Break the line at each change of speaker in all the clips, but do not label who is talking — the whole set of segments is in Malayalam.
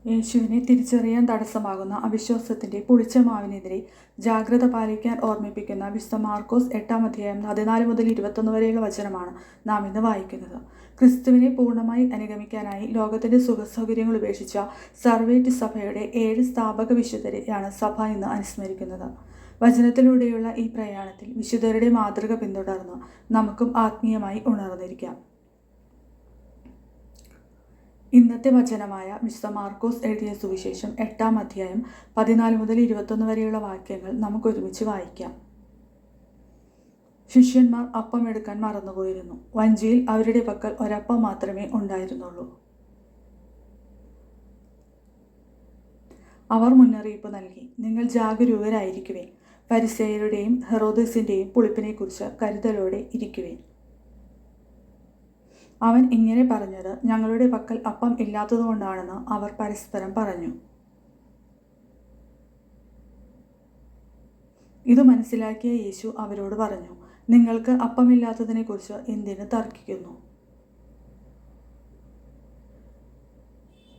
യേശുവിനെ തിരിച്ചറിയാൻ തടസ്സമാകുന്ന അവിശ്വാസത്തിൻ്റെ പുളിച്ച മാവിനെതിരെ ജാഗ്രത പാലിക്കാൻ ഓർമ്മിപ്പിക്കുന്ന വിശുദ്ധ മാർക്കോസ് 8-ാം അധ്യായം 14 മുതൽ 21 വരെയുള്ള വചനമാണ് നാം ഇന്ന് വായിക്കുന്നത്. ക്രിസ്തുവിനെ പൂർണ്ണമായി അനുഗമിക്കാനായി ലോകത്തിൻ്റെ സുഖസൗകര്യങ്ങൾ ഉപേക്ഷിച്ച സർവേറ്റ് സഭയുടെ 7 സ്ഥാപക വിശുദ്ധരെയാണ് സഭ ഇന്ന് അനുസ്മരിക്കുന്നത്. വചനത്തിലൂടെയുള്ള ഈ പ്രയാണത്തിൽ വിശുദ്ധരുടെ മാതൃക പിന്തുടർന്ന് നമുക്കും ആത്മീയമായി ഉണർന്നിരിക്കാം. ഇന്നത്തെ വചനമായ വിശുദ്ധ മാർക്കോസ് എഴുതിയ സുവിശേഷം 8-ാം അധ്യായം 14 മുതൽ 21 വരെയുള്ള വാക്യങ്ങൾ നമുക്കൊരുമിച്ച് വായിക്കാം. ശിഷ്യന്മാർ അപ്പം എടുക്കാൻ മറന്നുപോയിരുന്നു. വഞ്ചിയിൽ അവരുടെ പക്കൽ ഒരപ്പം മാത്രമേ ഉണ്ടായിരുന്നുള്ളൂ. അവർ മുന്നറിയിപ്പ് നൽകി, നിങ്ങൾ ജാഗരൂകരായിരിക്കുവിൻ. ഫരിസേയരുടെയും ഹെറോദസിൻ്റെയും പുളിപ്പിനെക്കുറിച്ച് കരുതലോടെ ഇരിക്കുവിൻ. അവൻ ഇങ്ങനെ പറഞ്ഞത് ഞങ്ങളുടെ പക്കൽ അപ്പം ഇല്ലാത്തതുകൊണ്ടാണെന്ന് അവർ പരസ്പരം പറഞ്ഞു. ഇത് മനസ്സിലാക്കിയ യേശു അവരോട് പറഞ്ഞു, നിങ്ങൾക്ക് അപ്പമില്ലാത്തതിനെക്കുറിച്ച് എന്തിന് തർക്കിക്കുന്നു?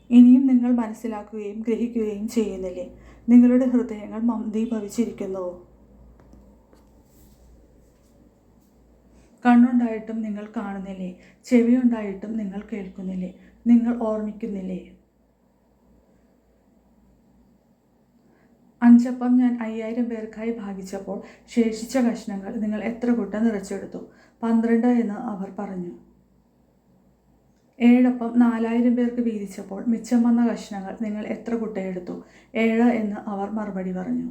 ഇനിയും നിങ്ങൾ മനസ്സിലാക്കുകയും ഗ്രഹിക്കുകയും ചെയ്യുന്നില്ലേ? നിങ്ങളുടെ ഹൃദയങ്ങൾ മന്ദീഭവിച്ചിരിക്കുന്നുവോ? കണ്ണുണ്ടായിട്ടും നിങ്ങൾ കാണുന്നില്ലേ? ചെവിയുണ്ടായിട്ടും നിങ്ങൾ കേൾക്കുന്നില്ലേ? നിങ്ങൾ ഓർമ്മിക്കുന്നില്ലേ? 5 അപ്പം ഞാൻ 5000 പേർക്കായി ഭാഗിച്ചപ്പോൾ ശേഷിച്ച കഷ്ണങ്ങൾ നിങ്ങൾ എത്ര കുട്ട നിറച്ചെടുത്തു? 12 എന്ന് അവർ പറഞ്ഞു. 7 അപ്പം 4000 പേർക്ക് വീതിച്ചപ്പോൾ മിച്ചം വന്ന കഷ്ണങ്ങൾ നിങ്ങൾ എത്ര കുട്ടയെടുത്തു? 7 എന്ന് അവർ മറുപടി പറഞ്ഞു.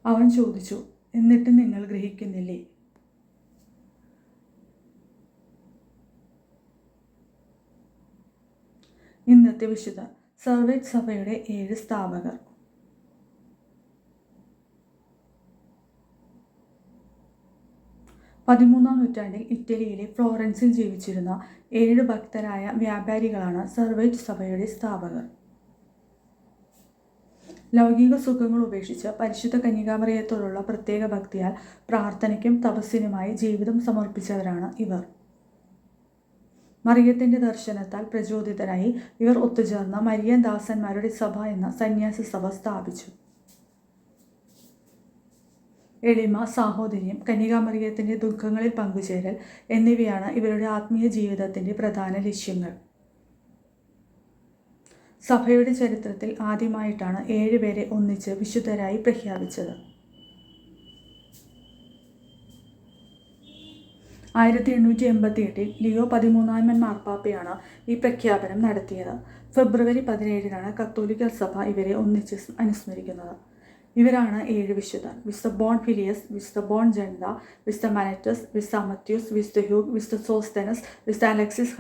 അവൻ ചോദിച്ചു, എന്നിട്ട് നിങ്ങൾ ഗ്രഹിക്കുന്നില്ലേ? ഇന്നത്തെ വിശുദ്ധ സർവേറ്റ് സഭയുടെ 7 സ്ഥാപകർ. പതിമൂന്നാം നൂറ്റാണ്ടിൽ ഇറ്റലിയിലെ ഫ്ലോറൻസിൽ ജീവിച്ചിരുന്ന 7 ഭക്തരായ വ്യാപാരികളാണ് സർവേറ്റ് സഭയുടെ സ്ഥാപകർ. ലൗകിക സുഖങ്ങൾ ഉപേക്ഷിച്ച് പരിശുദ്ധ കന്യകാമറിയത്തോടുള്ള പ്രത്യേക ഭക്തിയാൽ പ്രാർത്ഥനയ്ക്കും തപസ്സിനുമായി ജീവിതം സമർപ്പിച്ചവരാണ് ഇവർ. മറിയത്തിൻ്റെ ദർശനത്താൽ പ്രചോദിതരായി ഇവർ ഒത്തുചേർന്ന മരിയൻ ദാസന്മാരുടെ സഭ എന്ന സന്യാസ സഭ സ്ഥാപിച്ചു. എളിമ, സാഹോദര്യം, കന്യകാമറിയത്തിൻ്റെ ദുഃഖങ്ങളിൽ പങ്കുചേരൽ എന്നിവയാണ് ഇവരുടെ ആത്മീയ ജീവിതത്തിൻ്റെ പ്രധാന ലക്ഷ്യങ്ങൾ. സഭയുടെ ചരിത്രത്തിൽ ആദ്യമായിട്ടാണ് 7 പേരെ ഒന്നിച്ച് വിശുദ്ധരായി പ്രഖ്യാപിച്ചത്. 1888 ലിയോ 13 മാർപ്പാപ്പയാണ് ഈ പ്രഖ്യാപനം നടത്തിയത്. ഫെബ്രുവരി 17 കത്തോലിക്ക സഭ ഇവരെ ഒന്നിച്ച് അനുസ്മരിക്കുന്നത്. ഇവരാണ് 7 വിശുദ്ധർ: വിശുദ്ധ ബോൺ ഫിലിയസ്, വിശുദ്ധ ബോൺ ജെൻഡ, വിശുദ്ധ മനറ്റസ്, വിശുദ്ധ അമത്യൂസ്, വിശുദ്ധ ഹ്യൂഗ്, വിശുദ്ധ സോസ്തനസ്, വിശുദ്ധ അലക്സിസ്